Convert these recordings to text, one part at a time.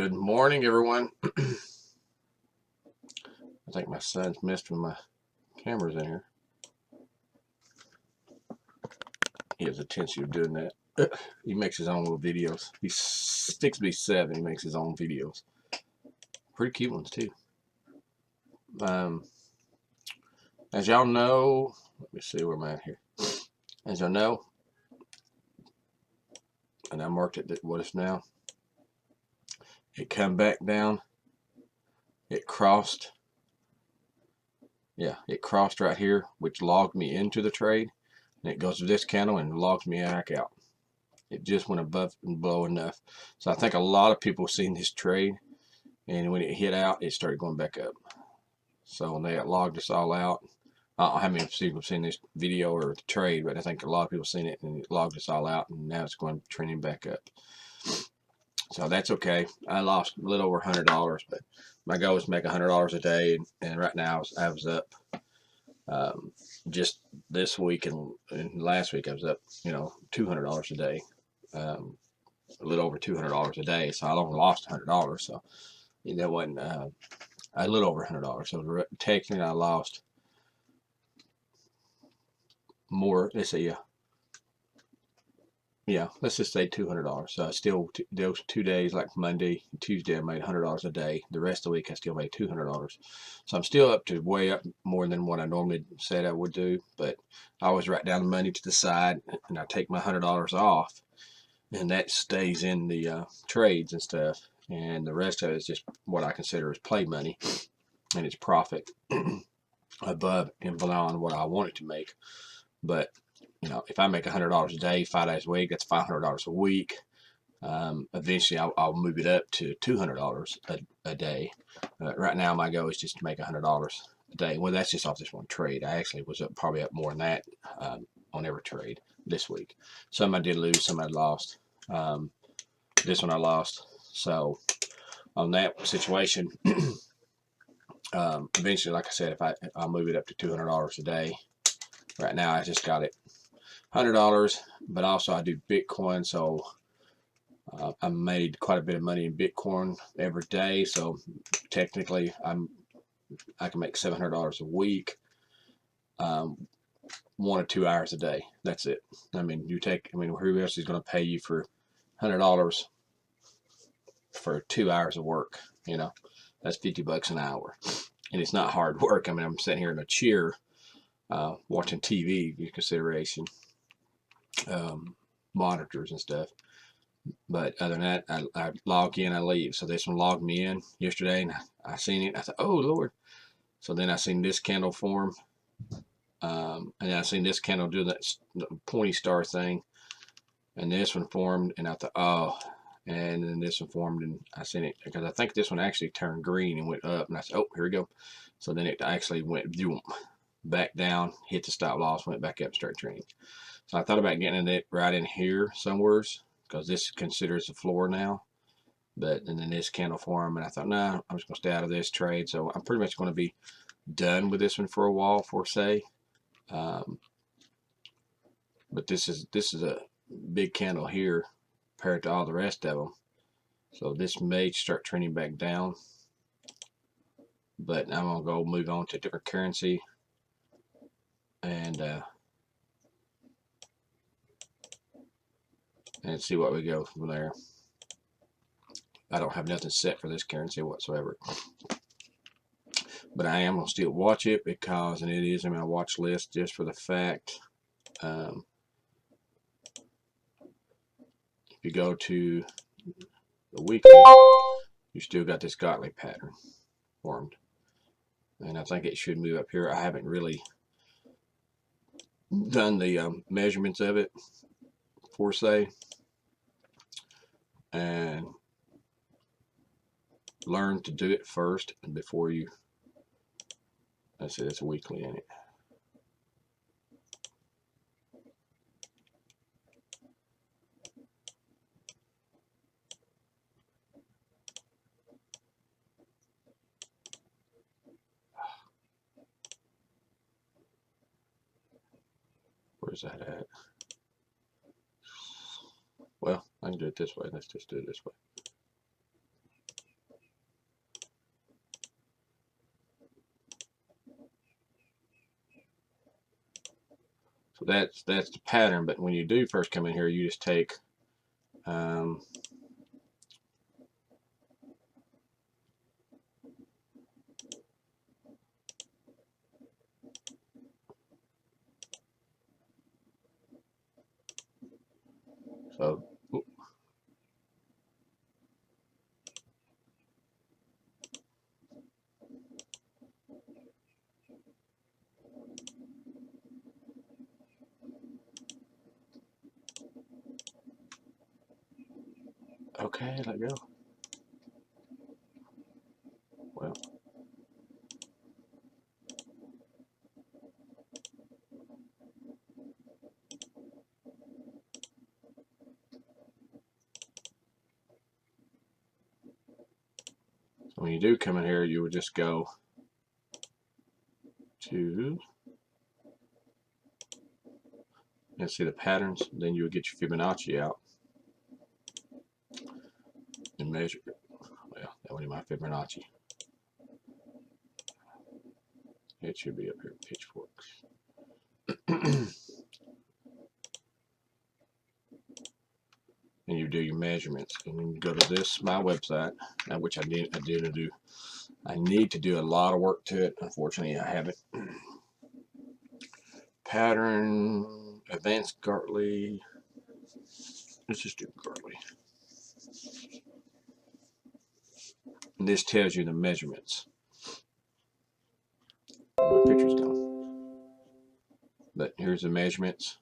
Good morning, everyone. I think my son's messed with my cameras in here. He has a tendency of doing that. He makes his own little videos. He's 6'7". He makes his own videos. Pretty cute ones, too. As y'all know, let me see where I'm at here. As y'all know, and I marked it what it's now, it come back down. It crossed. Yeah, it crossed right here, which logged me into the trade. And it goes to this candle and logs me back out. It just went above and below enough. So I think a lot of people seen this trade, and when it hit out, it started going back up. So they logged us all out. I don't know how many people have seen this video or the trade, but I think a lot of people seen it and it logged us all out, and now it's going trending back up. So that's okay. I lost a little over $100, but my goal was to make $100 a day, and right now I was up. Just this week and last week I was up, $200 a day. A little over $200 a day, so I only lost $100. So that wasn't a little over $100. So technically, I lost more. Let's say, let's just say $200. So I still those 2 days, like Monday and Tuesday, I made $100 a day. The rest of the week, I still made $200. So I'm still way up more than what I normally said I would do. But I always write down the money to the side, and I take my $100 off, and that stays in the trades and stuff. And the rest of it is just what I consider as play money, and it's profit above and beyond what I wanted to make. But if I make $100 a day, 5 days a week, that's $500 a week. Eventually, I'll move it up to $200 a day. Right now, my goal is just to make $100 a day. Well, that's just off this one trade. I actually was probably up more than that on every trade this week. Some I did lose, some I lost. This one I lost. So on that situation, eventually, like I said, if I'll move it up to $200 a day. Right now, I just got it $100, but also I do Bitcoin, so I made quite a bit of money in Bitcoin every day. So technically, I can make $700 a week, 1 or 2 hours a day. That's it. I mean, who else is going to pay you for $100 for 2 hours of work? That's $50 an hour, and it's not hard work. I mean, I'm sitting here in a chair watching TV, consideration, monitors and stuff. But other than that, I log in, I leave. So this one logged me in yesterday, and I seen it. I thought, oh Lord. So then I seen this candle form, and I seen this candle do that pointy star thing, and this one formed, and I thought, oh. And then this one formed, and I seen it because I think this one actually turned green and went up, and I said, oh, here we go. So then it actually went back down, hit the stop loss, went back up, started trading. So I thought about getting it right in here somewheres, because this considers the floor now. And then this candle form, and I thought, nah, I'm just going to stay out of this trade. So I'm pretty much going to be done with this one for a while, but this is a big candle here compared to all the rest of them. So this may start trending back down, but I'm going to go move on to a different currency and see what we go from there. I don't have nothing set for this currency whatsoever, but I am going to still watch it because, and it is in my watch list just for the fact, if you go to the weekly, you still got this godly pattern formed, and I think it should move up here. I haven't really done the measurements of it for say, and learn to do it first before you. Let's see, that's a weekly in it. Where's that at? Well, I can do it this way. Let's just do it this way. So that's the pattern. But when you do first come in here, you just take so okay, let go. Well, so when you do come in here, you would just go to and see the patterns. Then you would get your Fibonacci out and measure it. Well, that would be my Fibonacci. It should be up here, pitchforks. And you do your measurements, and then you go to this my website, which I need to do a lot of work to it. Unfortunately, I haven't. Pattern, advanced Gartley. Let's just do Gartley. And this tells you the measurements. My picture's down, but here's the measurements.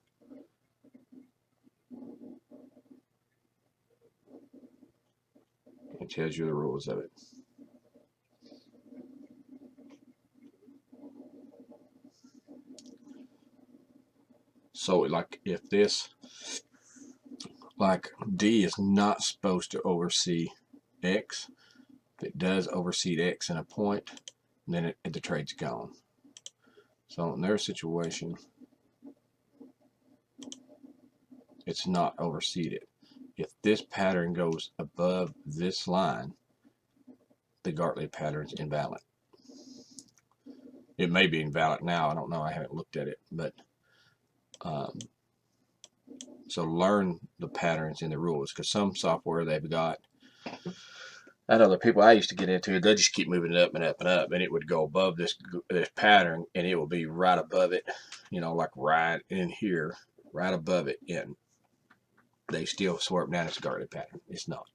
It tells you the rules of it. So like if this, like D is not supposed to oversee X. If it does oversee X in a point, then the trade's gone. So in their situation, it's not overseeded. If this pattern goes above this line, the Gartley pattern's invalid. It may be invalid now. I don't know. I haven't looked at it, but so learn the patterns in the rules, because some software they've got. I know the people I used to get into, they just keep moving it up and up and up, and it would go above this pattern, and it will be right above it, you know, like right in here, right above it, and they still swear up down it's a Gartley pattern. It's not.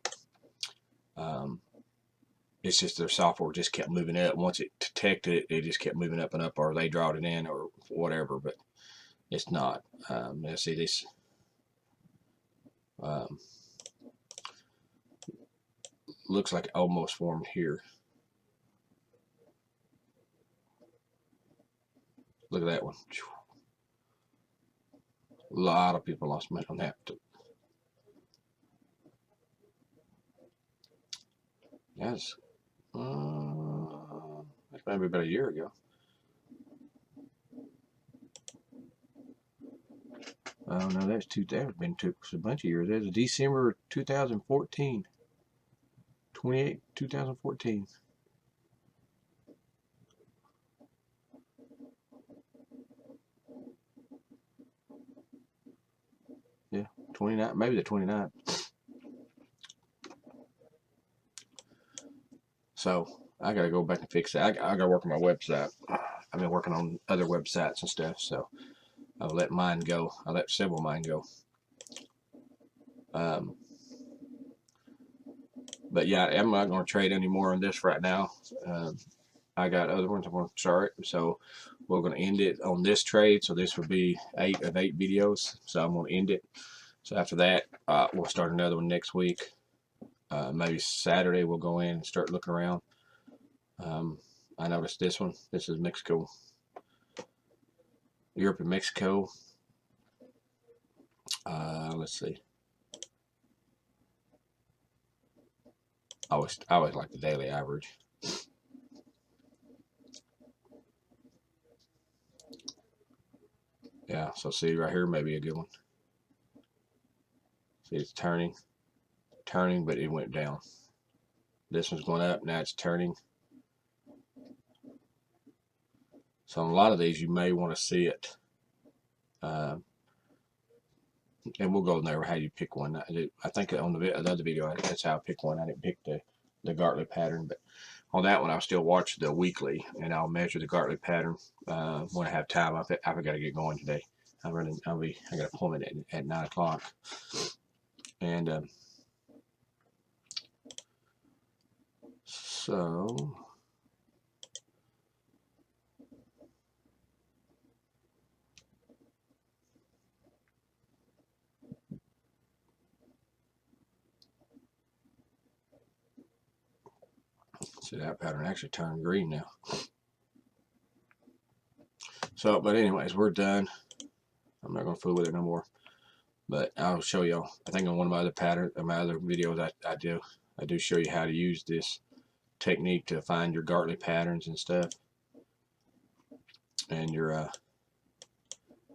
It's just their software just kept moving up. Once it detected it, it just kept moving up and up, or they drawed it in, or whatever. But it's not. Let's see this. Looks like it almost formed here. Look at that one. A lot of people lost money on that. Yes. That's maybe about a year ago. Oh no, that's a bunch of years. That was December 2014. 2014. Yeah, 29, maybe the 29th. So I got to go back and fix that. I got to work on my website. I've been working on other websites and stuff, so I'll let mine go. I'll let several of mine go. But yeah, I'm not going to trade anymore on this right now. I got other ones I'm going to start, so we're going to end it on this trade. So this will be 8 of 8 videos. So I'm going to end it. So after that, we'll start another one next week. Maybe Saturday we'll go in and start looking around. I noticed this one. This is Mexico, Europe and Mexico. Let's see. I always like the daily average. Yeah, so see right here, maybe a good one. See, it's turning, but it went down. This one's going up, now it's turning. So on a lot of these, you may want to see it Uh, and we'll go in there how you pick one. I think on the other video that's how I pick one. I didn't pick the Gartley pattern, but on that one I'll still watch the weekly and I'll measure the Gartley pattern when I have time. I've got to get going today. I got an appointment at 9 o'clock, and so see that pattern actually turned green now. So, but anyways, we're done. I'm not gonna fool with it no more. But I'll show y'all. I think on one of my other videos, I do show you how to use this technique to find your Gartley patterns and stuff, and your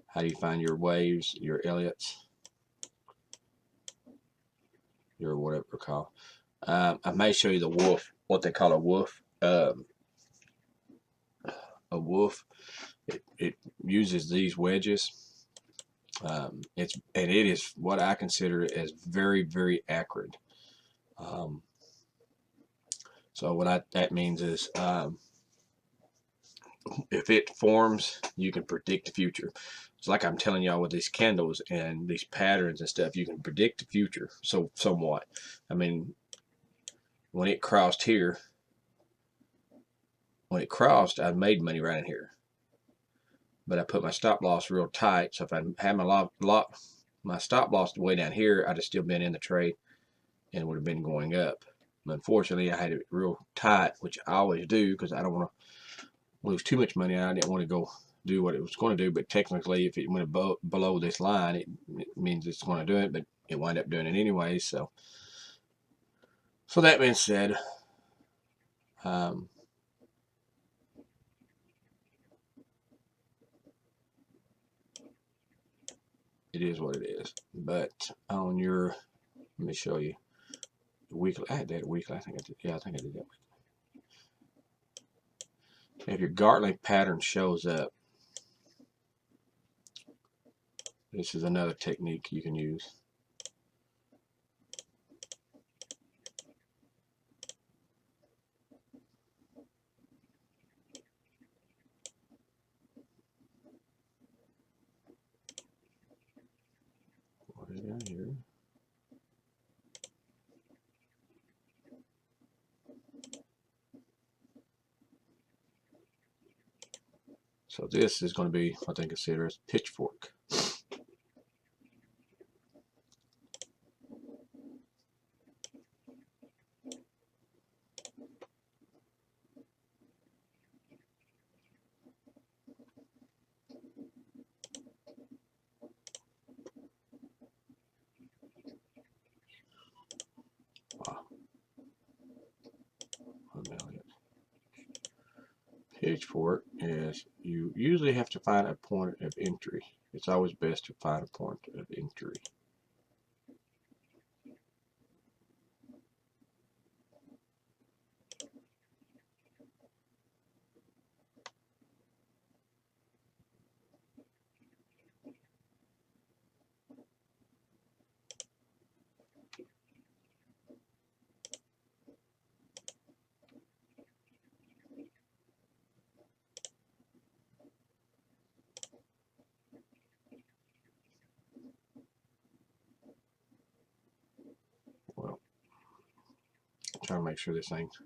how do you find your waves, your Elliots, your whatever they're called. I may show you the wolf, what they call a wolf. A wolf. It uses these wedges. It is what I consider as very, very accurate. So what that means is if it forms, you can predict the future. It's like I'm telling y'all with these candles and these patterns and stuff, you can predict the future somewhat. I mean, when it crossed here, I made money right in here. But I put my stop loss real tight, so if I had my stop loss way down here, I'd have still been in the trade and it would have been going up. But unfortunately, I had it real tight, which I always do because I don't want to lose too much money. I didn't want to go do what it was going to do, but technically if it went below this line, it means it's going to do it, but it wound up doing it anyway. So that being said, it is what it is. But on your, let me show you weekly. I had that weekly. I think I did. Yeah, I think I did that weekly. If your Gartley pattern shows up, this is another technique you can use. Down here. So this is going to be what they consider as pitchfork. Wow. Pitchfork is you usually have to find a point of entry. It's always best to find a point of entry. Well, I'm trying to make sure this thing's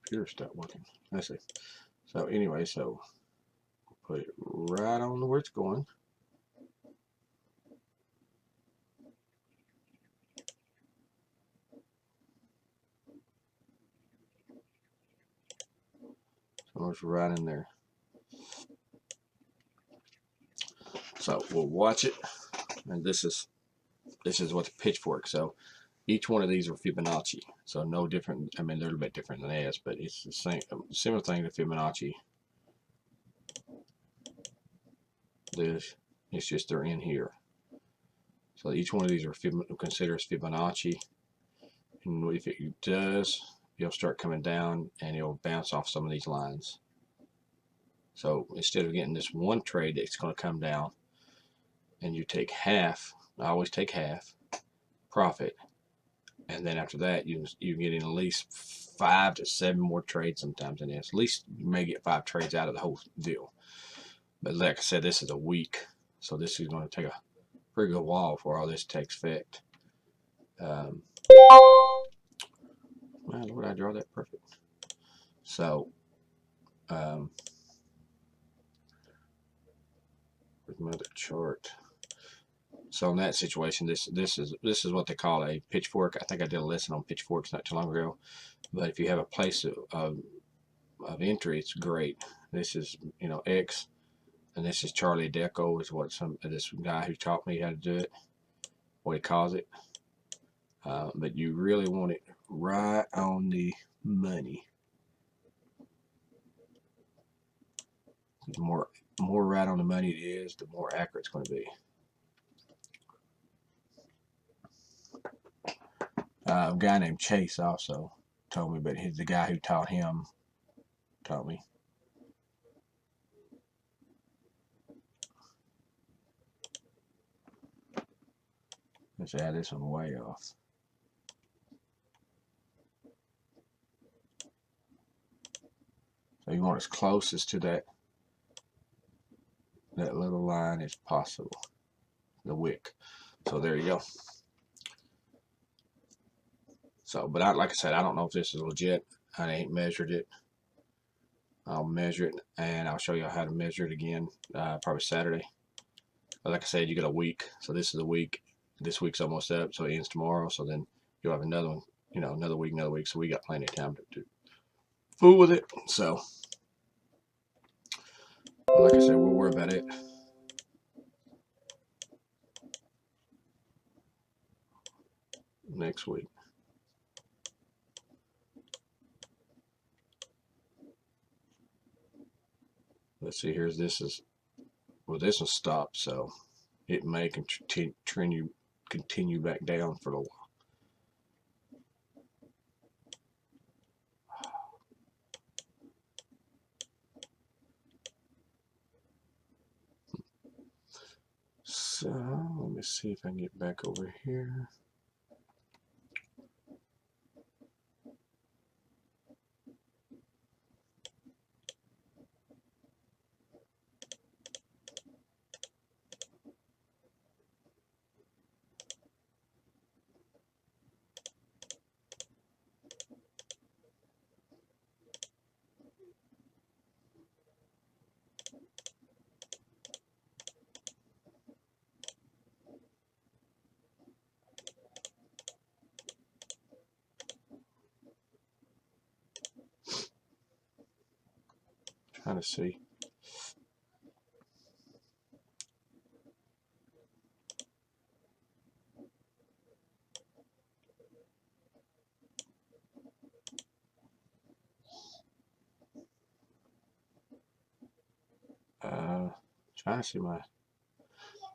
computer stopped working. Let's see. So anyway, so put it right on where it's going. So it's right in there. So we'll watch it, and this is what the pitchfork. So each one of these are Fibonacci. So no different. I mean, they're a little bit different than this, but it's the same, similar thing to Fibonacci. This, it's just they're in here. So each one of these are considered as Fibonacci, and if it does, it'll start coming down and it'll bounce off some of these lines. So instead of getting this one trade that's going to come down, and you take half, I always take half profit, and then after that you're getting at least 5 to 7 more trades sometimes in this. At least you may get 5 trades out of the whole deal. But like I said, this is a week, so this is going to take a pretty good while before all this takes effect. Well, Lord, I draw that perfect. So, with my other chart. So in that situation, this is what they call a pitchfork. I think I did a lesson on pitchforks not too long ago. But if you have a place of entry, it's great. This is, you know, X, and this is Charlie Deco is what this guy who taught me how to do it, what he calls it. But you really want it right on the money. The more right on the money it is, the more accurate it's going to be. A guy named Chase also told me, but he's the guy who taught me. Let's add this one way off. So you want as closest to that little line as possible, the wick. So there you go. So, but like I said, I don't know if this is legit. I ain't measured it. I'll measure it, and I'll show you how to measure it again, probably Saturday. But like I said, you got a week. So this is a week. This week's almost up, so it ends tomorrow. So then you'll have another one, you know, another week. So we got plenty of time to fool with it. So, like I said, we'll worry about it next week. Let's see, here's this is, well, this one stopped, so it may continue back down for a while. So let me see if I can get back over here. Trying to see. Trying to see my.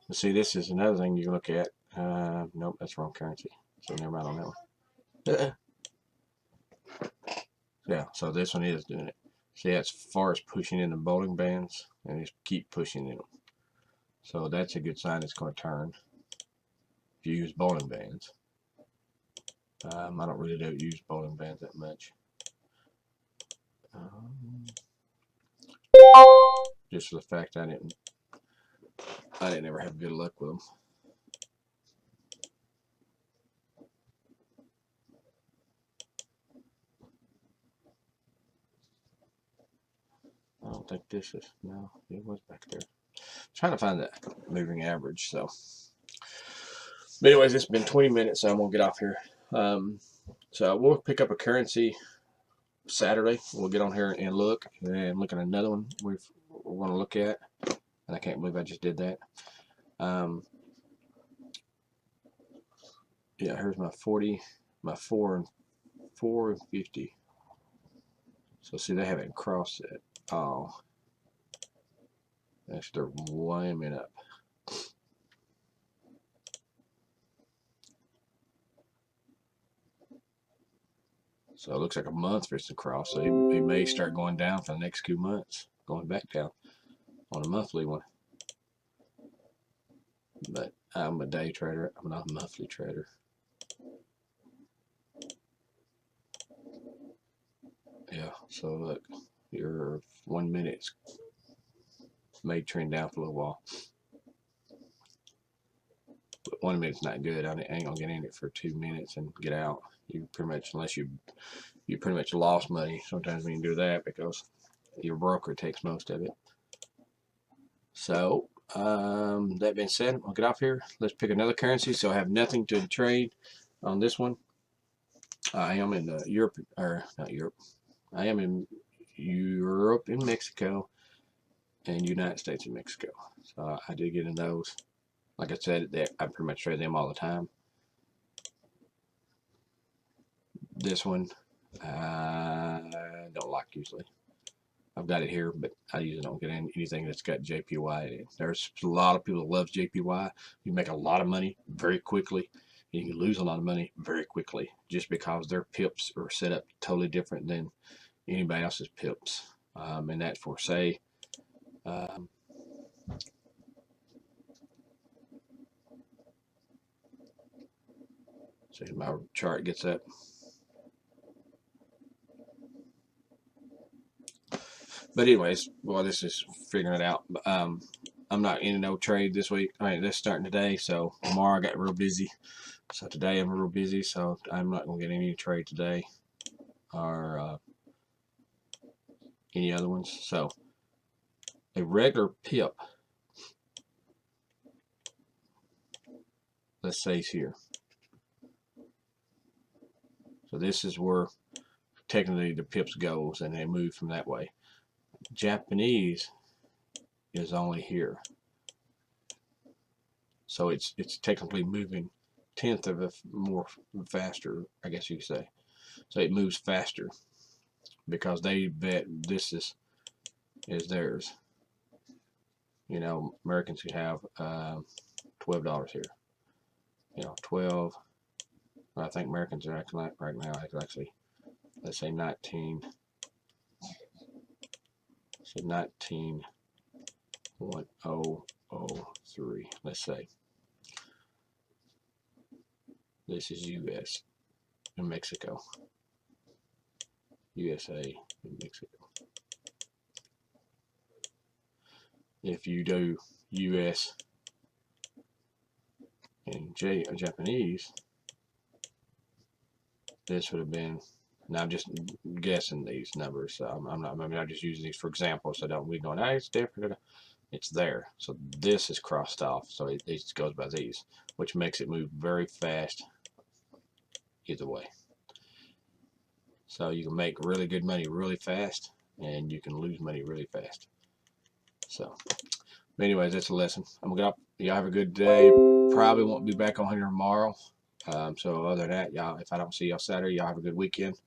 Let's see. This is another thing you look at. Nope, that's wrong currency. So never mind on that one. Yeah. So this one is doing it. See, as far as pushing in the bowling bands, and just keep pushing in them. So that's a good sign it's going to turn. If you use bowling bands, I don't really use bowling bands that much. Just for the fact I didn't ever have good luck with them. I don't think this is, no, it was back there. I'm trying to find that moving average. So, but anyways, it's been 20 minutes, so I'm gonna get off here. So we'll pick up a currency Saturday. We'll get on here and look at another one we're going to look at. And I can't believe I just did that. Yeah, here's my 40, my 4 and 50. So see, they haven't crossed it. Oh, they're whamming up. So it looks like a month for it to cross. So it may start going down for the next 2 months, going back down. on a monthly one. But I'm a day trader. I'm not a monthly trader. Yeah, so look, your 1 minute may trend down for a little while. But 1 minute's not good. I ain't gonna get in it for 2 minutes and get out. You pretty much, unless you pretty much lost money sometimes when you do that, because your broker takes most of it. So that being said, I'll get off here. Let's pick another currency. So I have nothing to trade on this one. I am in Europe, or not Europe. I am in Europe and Mexico and United States and Mexico. So I did get in those. Like I said, I pretty much trade them all the time. This one I don't like usually. I've got it here, but I usually don't get anything that's got JPY in it. There's a lot of people that love JPY. You make a lot of money very quickly. You can lose a lot of money very quickly just because their pips are set up totally different than anybody else's pips. And that's for, say, so my chart gets up. But anyways, well, this is figuring it out. I'm not in no trade this week. I mean, this starting today, so tomorrow I got real busy. So today I'm real busy, so I'm not gonna get any trade today or any other ones. So a regular pip, let's say here. So this is where technically the pips goes, and they move from that way. Japanese is only here, so it's technically moving tenth of a more faster, I guess you could say. So it moves faster because they bet this is theirs. You know, Americans could have $12 here. You know, 12. I think Americans are acting like right now, actually, let's say 19. So 19.003. Let's say this is US and Mexico. USA and Mexico. If you do US and Japanese, this would have been. Now I'm just guessing these numbers. So I'm not. I mean, I'm just using these for example, so don't we go, "Hey, it's different." It's there. So this is crossed off. So it goes by these, which makes it move very fast either way. So you can make really good money really fast, and you can lose money really fast. So, but anyways, that's a lesson. I'm gonna go up. Y'all have a good day. Probably won't be back on here tomorrow. So other than that, y'all, if I don't see y'all Saturday, y'all have a good weekend.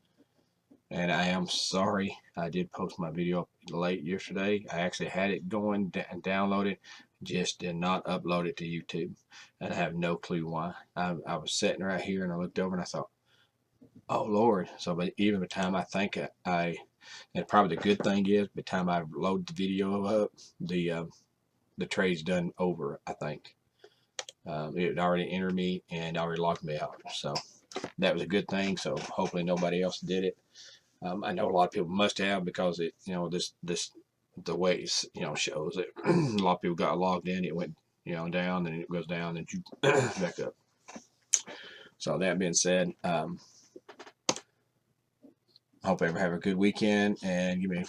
And I am sorry, I did post my video up late yesterday. I actually had it going and downloaded, just did not upload it to YouTube. And I have no clue why. I was sitting right here and I looked over and I thought, oh Lord. So but even by the time I think and probably the good thing is, by the time I load the video up, the trade's done over, I think. It already entered me and already logged me out. So that was a good thing. So hopefully nobody else did it. I know a lot of people must have, because it, you know, the way it, you know, shows it. A lot of people got logged in. It went, you know, down, and it goes down, and you back up. So that being said, hope everyone have a good weekend, and give me a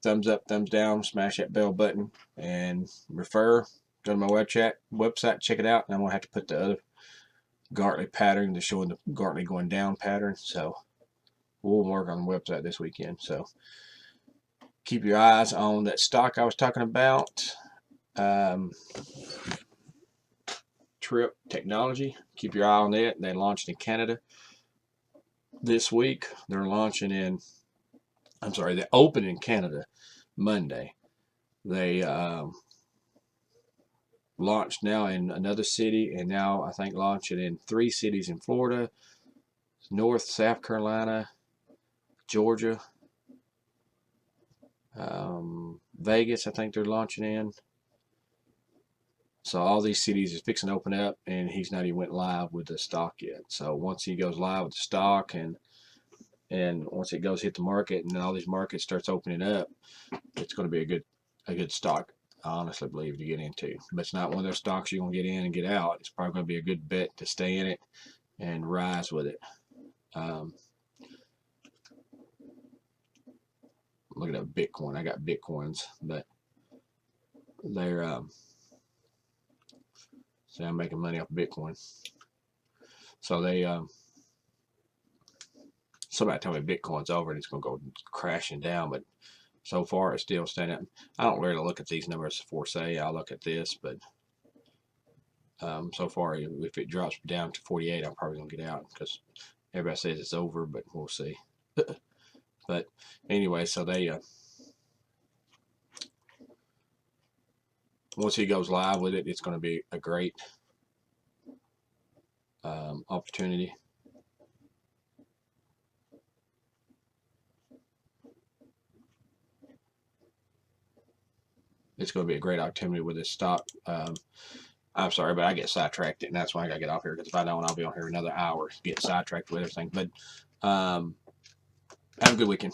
thumbs up, thumbs down, smash that bell button, and refer. Go to my website, check it out. And I'm gonna have to put the other Gartley pattern to show the Gartley going down pattern. So we'll work on the website this weekend. So keep your eyes on that stock I was talking about, Trip Technology. Keep your eye on that. They launched in Canada this week. They're launching in, I'm sorry, they opened in Canada Monday. They launched now in another city, and now I think launching in 3 cities in Florida, North, South Carolina, Georgia, Vegas, I think they're launching in. So all these cities is fixing to open up, and he's not even went live with the stock yet. So once he goes live with the stock, and once it goes hit the market, and then all these markets starts opening up, it's going to be a good stock. I honestly believe to get into, but it's not one of those stocks you're gonna get in and get out. It's probably going to be a good bet to stay in it and rise with it. Um, Looking at Bitcoin, I got Bitcoins, but they're see, I'm making money off Bitcoin. So they somebody told me Bitcoin's over and it's going to go crashing down, but so far it's still standing up. I don't really look at these numbers for say. I look at this, but so far if it drops down to 48, I'm probably going to get out because everybody says it's over, but we'll see. But anyway, so they once he goes live with it, it's going to be a great opportunity. It's going to be a great opportunity with this stock. I'm sorry, but I get sidetracked, and that's why I got to get off here, because if I don't, I'll be on here another hour, get sidetracked with everything. But have a good weekend.